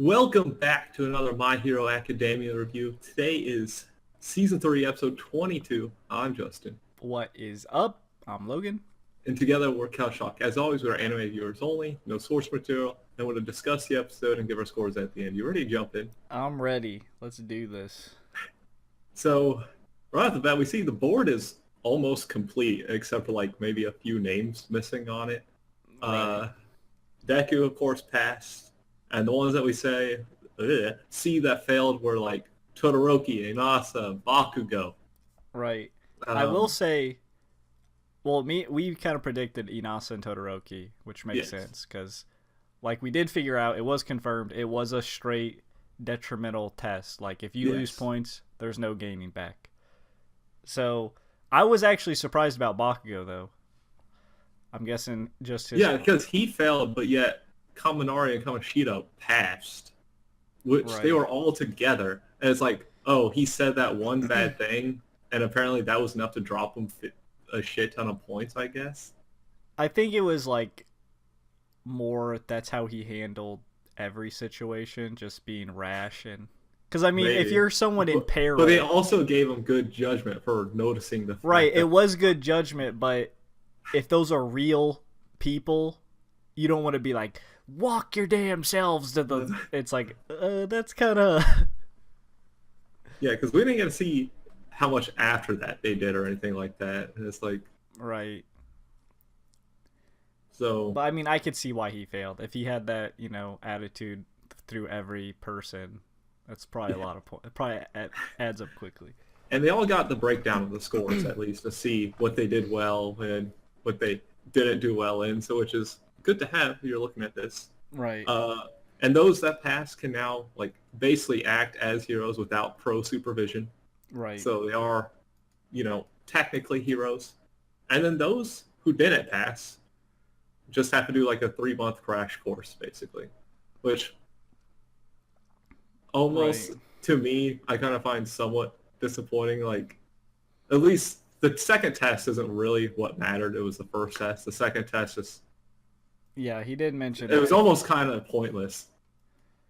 Welcome back to another My Hero Academia review. Today is Season 3, Episode 22. I'm Justin. What is up? I'm Logan. And together we're Shock. As always, we're anime viewers only, no source material, and we're going to discuss the episode and give our scores at the end. You ready to jump in? I'm ready. Let's do this. So, right off the bat, we see the board is almost complete, except for like maybe a few names missing on it. Right. Deku, of course, passed. And the ones that we see that failed were like Todoroki, Inasa, Bakugo. Right. I will say, well, we kind of predicted Inasa and Todoroki, which makes sense because, like, we did figure out it was confirmed. It was a straight detrimental test. Like, if you lose points, there's no gaining back. So I was actually surprised about Bakugo, though. I'm guessing just his. Yeah, because he failed, but yet Kaminari and Kamoshida passed, which they were all together. And it's like, oh, he said that one bad thing, and apparently that was enough to drop him a shit ton of points, I guess. I think it was like more that's how he handled every situation, just being rash. And because I mean, if you're someone in peril, but they also gave him good judgment for noticing the fact right. It was good judgment, but if those are real people, you don't want to be like, walk your damn selves to the. It's like that's kind of. Yeah, because we didn't get to see how much after that they did or anything like that. And it's like right. So, but I mean, I could see why he failed. If he had that, attitude through every person, that's probably a lot of points. It probably adds up quickly. And they all got the breakdown of the scores at least to see what they did well and what they didn't do well in. So, which is good to have if you're looking at this. Right. And those that pass can now like basically act as heroes without pro supervision. Right. So they are, technically heroes. And then those who didn't pass just have to do like a 3-month crash course basically, which almost to me I kind of find somewhat disappointing. Like at least the second test isn't really what mattered. It was the first test. The second test is he did mention it was almost kind of pointless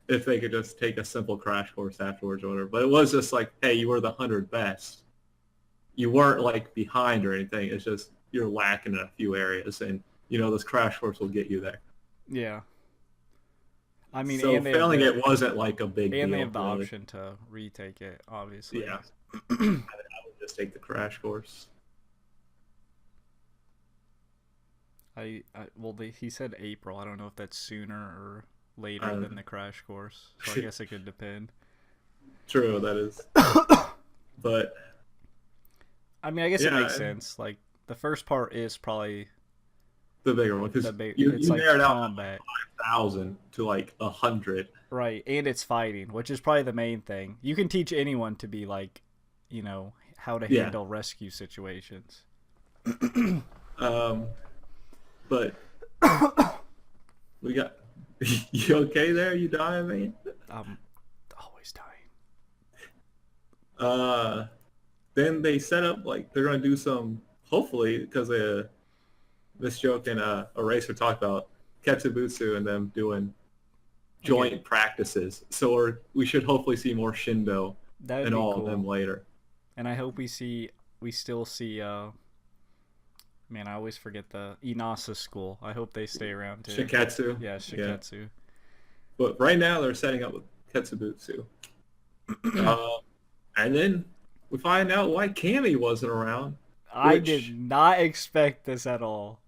if they could just take a simple crash course afterwards or whatever. But it was just like, hey, you were the 100 best. You weren't like behind or anything. It's just you're lacking in a few areas, and this crash course will get you there. Yeah. I mean, so failing it wasn't like a big deal. And they have the option to retake it, obviously. Yeah. I would just take the crash course. He said April. I don't know if that's sooner or later than the crash course. So I guess it could depend. True, that is. But I mean, I guess it makes sense. Like the first part is probably the bigger one because you like narrowed out 5,000 to like 100. Right, and it's fighting, which is probably the main thing. You can teach anyone to be like, how to handle rescue situations. But we got you okay there? You dying, man? I'm always dying. Then they set up like they're gonna do some hopefully because this joke and Eraser talked about Ketsubutsu and them doing joint practices. So we should hopefully see more Shindo and all of them later. And I hope we still see man, I always forget the Inasa school. I hope they stay around too. Shiketsu. Yeah, Shiketsu. Yeah. But right now they're setting up with Ketsubutsu. And then we find out why Cammy wasn't around. I did not expect this at all.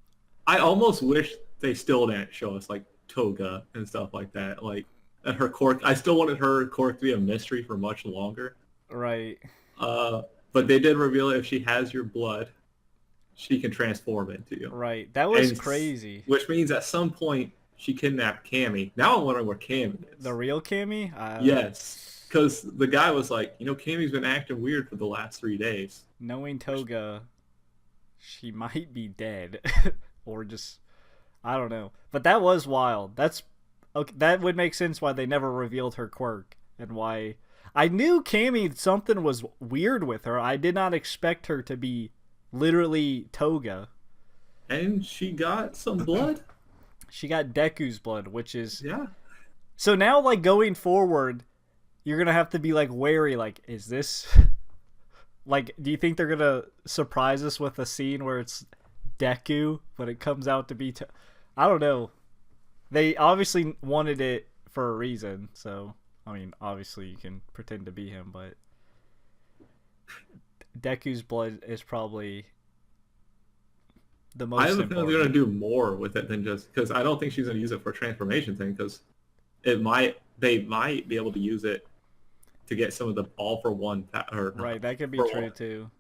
I almost wish they still didn't show us like Toga and stuff like that. Like and her quirk. I still wanted her quirk to be a mystery for much longer. Right. But they did reveal if she has your blood, she can transform into you. Right. That was crazy. Which means at some point she kidnapped Cammy. Now I'm wondering where Cammy is. The real Cammy? Yes. Because the guy was like, Cammy's been acting weird for the last 3 days. Knowing Toga, she might be dead. Or just, I don't know. But that was wild. That would make sense why they never revealed her quirk. And why... I knew Cammy, something was weird with her. I did not expect her to be literally Toga. And she got some blood. She got Deku's blood, which is So now, like, going forward, you're gonna have to be like wary. Like, is this like? Do you think they're gonna surprise us with a scene where it's Deku, but it comes out to be? I don't know. They obviously wanted it for a reason. So I mean, obviously you can pretend to be him, but Deku's blood is probably the most. I have a important. feeling they're gonna do more with it than just because I don't think she's gonna use it for a transformation thing because they might be able to use it to get some of the all for one right. That could be true too.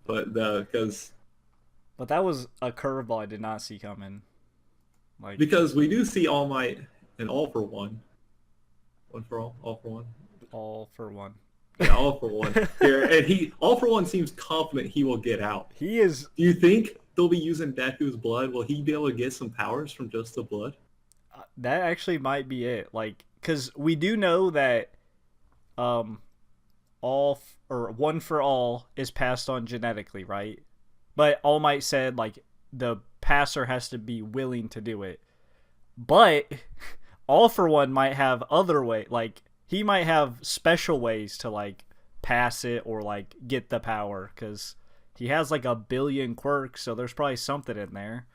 But that was a curveball I did not see coming. Like because we do see All Might and All for One, One for All for One, All for One. Yeah, All for One here, and All for One seems confident he will get out. He is. Do you think they'll be using Deku's blood? Will he be able to get some powers from just the blood? That actually might be it. Like, because we do know that One for All is passed on genetically, right? But All Might said like the passer has to be willing to do it. But All for One might have other way, like he might have special ways to like pass it or like get the power because he has like a billion quirks, so there's probably something in there.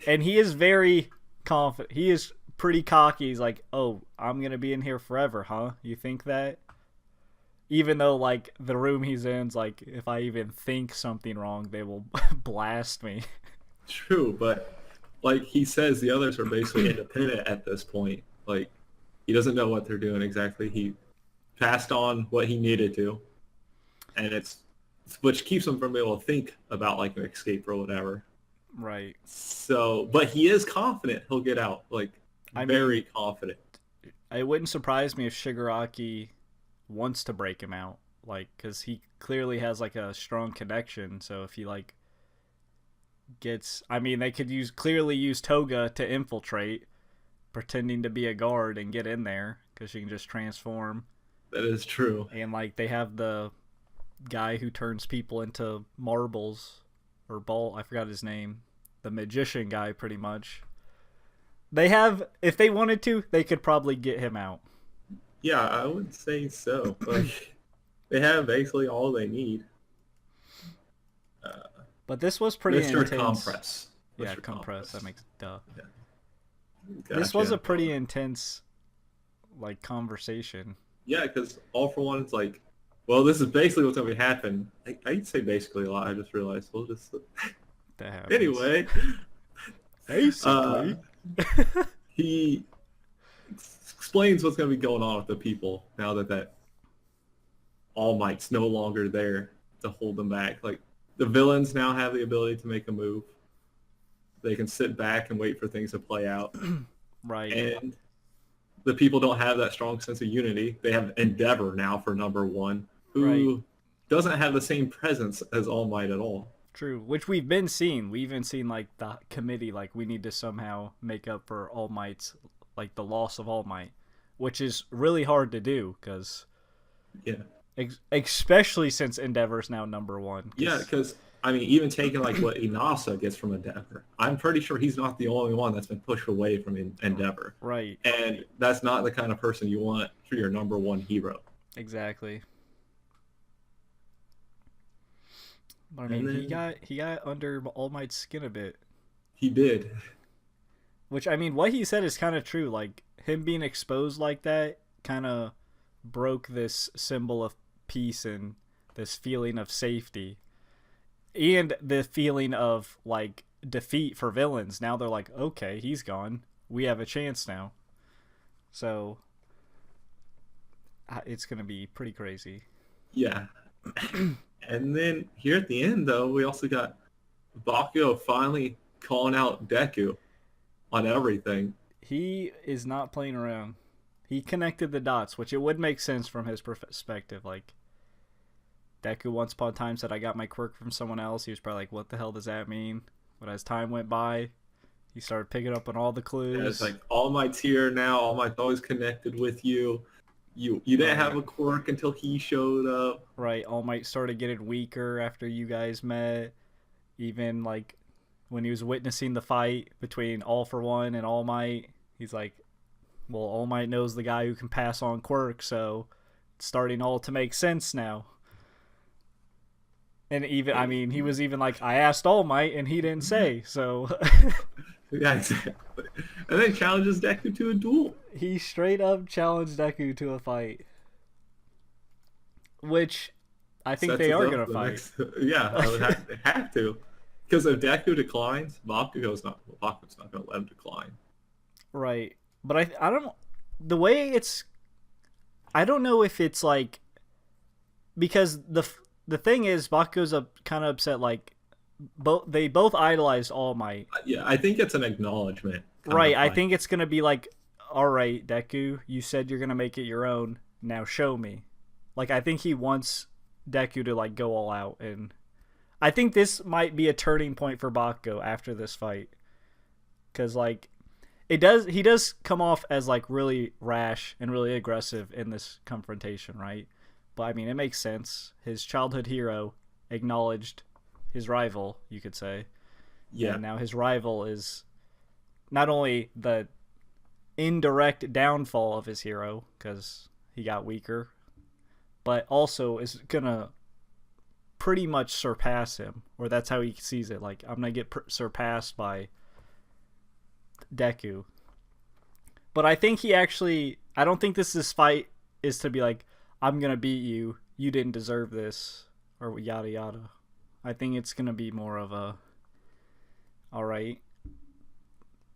And he is very confident. He is pretty cocky. He's like, "Oh, I'm gonna be in here forever, huh? You think that?" Even though like the room he's in's like, if I even think something wrong, they will blast me. True, but like he says, the others are basically independent at this point. Like he doesn't know what they're doing exactly. He passed on what he needed to, and it's which keeps him from being able to think about like an escape or whatever. Right. So, but he is confident he'll get out. Like very confident. It wouldn't surprise me if Shigaraki wants to break him out, like because he clearly has like a strong connection. So if he like gets, I mean, they could clearly use Toga to infiltrate, pretending to be a guard and get in there because she can just transform. That is true. And like they have the guy who turns people into marbles or ball. I forgot his name. The magician guy, pretty much. They have, if they wanted to, they could probably get him out. Yeah, I would say so. Like they have basically all they need. But this was pretty intense. Compress. Yeah, compress. That makes duh. Yeah. Gotcha. This was a pretty intense, like, conversation. Yeah, because All for One is like, well, this is basically what's going to happen. I say basically a lot. I just realized. We'll just anyway. Basically, he explains what's going to be going on with the people now that All Might's no longer there to hold them back. Like the villains now have the ability to make a move. They can sit back and wait for things to play out. Right. And the people don't have that strong sense of unity. They have Endeavor now for number one, who doesn't have the same presence as All Might at all. True, which we've been seeing. We've even seen like the committee, like we need to somehow make up for All Might's, like the loss of All Might, which is really hard to do because, especially since Endeavor's now number one. Yeah, because I mean, even taking like what Inasa gets from Endeavor, I'm pretty sure he's not the only one that's been pushed away from Endeavor. Right. And that's not the kind of person you want for your number one hero. Exactly. But I mean, he got under All Might's skin a bit. He did. Which, I mean, what he said is kind of true. Like, him being exposed like that kind of broke this symbol of peace and this feeling of safety. And the feeling of, like, defeat for villains. Now they're like, okay, he's gone. We have a chance now. So, it's going to be pretty crazy. Yeah. And then here at the end, though, we also got Bakugo finally calling out Deku on everything. He is not playing around. He connected the dots, which it would make sense from his perspective. Like, Deku once upon a time said, I got my quirk from someone else. He was probably like, what the hell does that mean? But as time went by, he started picking up on all the clues. Yeah, it's like, All Might's here now. All Might's always connected with you. You didn't have a quirk until he showed up. Right, All Might started getting weaker after you guys met. Even, like, when he was witnessing the fight between All for One and All Might, he's like, well, All Might knows the guy who can pass on quirk, so it's starting all to make sense now. And even, I mean, he was even like, I asked All Might, and he didn't say, so... Yeah, exactly. And then challenges Deku to a duel. He straight up challenged Deku to a fight. Which, I think they are going to fight. Yeah, I would have to. Because if Deku declines, Bakugo's not going to let him decline. Right. But I don't... The way it's... I don't know if it's like... Because the thing is, Bakugo's kind of upset, like... They both idolized All Might. Yeah, I think it's an acknowledgement. Right, I think it's going to be like, alright, Deku, you said you're going to make it your own. Now show me. Like, I think he wants Deku to, like, go all out. And I think this might be a turning point for Bakugo after this fight. Because, like, he does come off as, like, really rash and really aggressive in this confrontation, right? But, I mean, it makes sense. His childhood hero acknowledged his rival, you could say. Yeah. And now his rival is not only the indirect downfall of his hero, because he got weaker, but also is going to pretty much surpass him, or that's how he sees it. Like, I'm going to get surpassed by Deku. But I think I don't think this fight is to be like, I'm going to beat you, you didn't deserve this, or yada yada. I think it's going to be more of a, all right,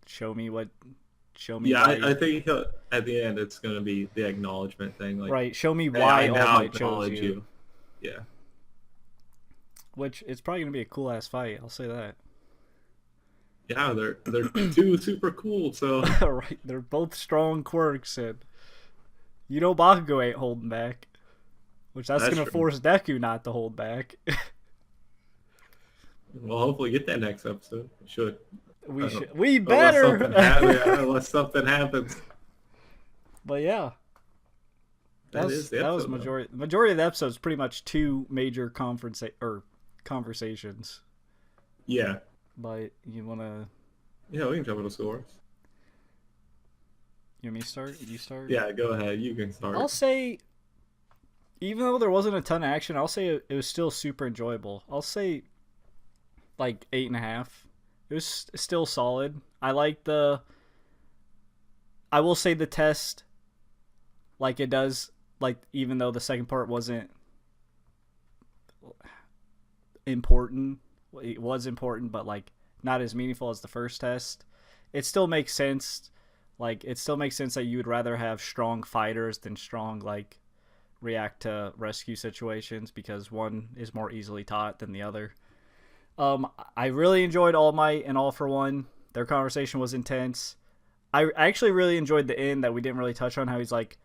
show me. Yeah, I think at the end it's going to be the acknowledgement thing. Like, right, show me why All Might chose you. Yeah. Which, it's probably going to be a cool-ass fight, I'll say that. Yeah, they're two super cool, so... Right, they're both strong quirks, and you know Bakugo ain't holding back. Which that's going to force Deku not to hold back. We'll hopefully get that next episode. We better! Unless something happens. But yeah. That was majority of the episode is pretty much two major conversations. Yeah. But you wanna... Yeah, we can jump into scores. You want me to start? You start? Yeah, go ahead. You can start. I'll say, even though there wasn't a ton of action, I'll say it was still super enjoyable. I'll say like 8.5. It was still solid. I will say the test, like, it does, like, even though the second part wasn't important, it was important, but, like, not as meaningful as the first test. It still makes sense. Like, it still makes sense that you would rather have strong fighters than strong, like, react to rescue situations, because one is more easily taught than the other. I really enjoyed All Might and All for One. Their conversation was intense. I actually really enjoyed the end that we didn't really touch on, how he's like,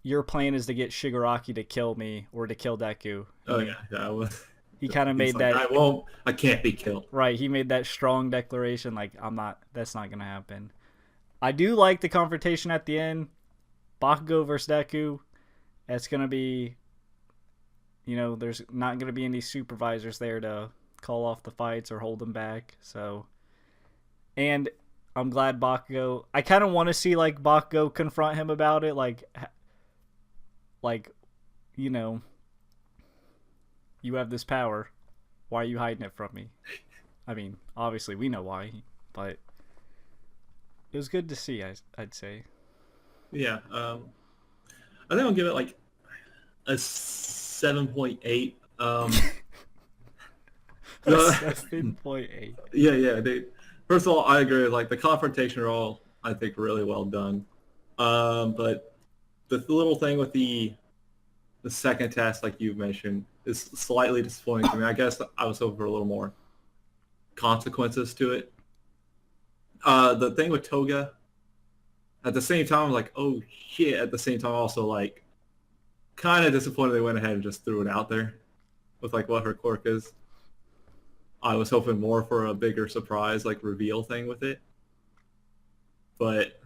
your plan is to get Shigaraki to kill me or to kill Deku. Oh, yeah. That was... He kind of made that... I can't be killed. Right, he made that strong declaration, like, that's not going to happen. I do like the confrontation at the end. Bakugo versus Deku. It's going to be, there's not going to be any supervisors there to call off the fights or hold them back. So, and I'm glad Bakugo... I kind of want to see, like, Bakugo confront him about it. Like, you have this power. Why are you hiding it from me? I mean, obviously we know why, but it was good to see, I'd say. Yeah. I think I'll give it, like, a 7.8. 7.8. Yeah. First of all, I agree. Like, the confrontation are all, I think, really well done. But the little thing with the second test, like you mentioned, is slightly disappointing to me. I guess I was hoping for a little more consequences to it. The thing with Toga, at the same time, I'm like, oh shit. At the same time, also, like, kind of disappointed they went ahead and just threw it out there with, like, what her quirk is. I was hoping more for a bigger surprise, like, reveal thing with it. But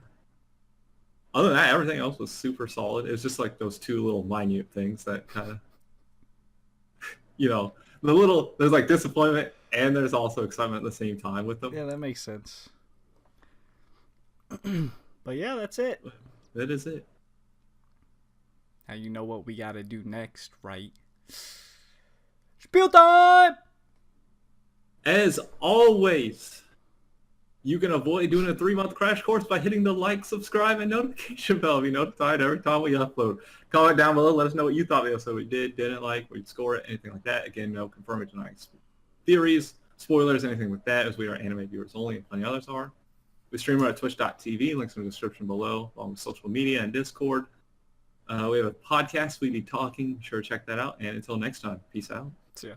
other than that, everything else was super solid. It was just, like, those two little minute things that kind of, there's, like, disappointment and there's also excitement at the same time with them. Yeah, that makes sense. But yeah, that's it. That is it. Now you know what we gotta do next, right? Spiel time! As always, you can avoid doing a 3-month crash course by hitting the like, subscribe, and notification bell to be notified every time we upload. Comment down below. Let us know what you thought of the episode we didn't like, we'd score it, anything like that. Again, no confirming tonight theories, spoilers, anything like that, as we are anime viewers only, and plenty others are. We stream at twitch.tv, links in the description below, along with social media and Discord. We have a podcast, We Be Talking. Be sure to check that out. And until next time, peace out. See ya.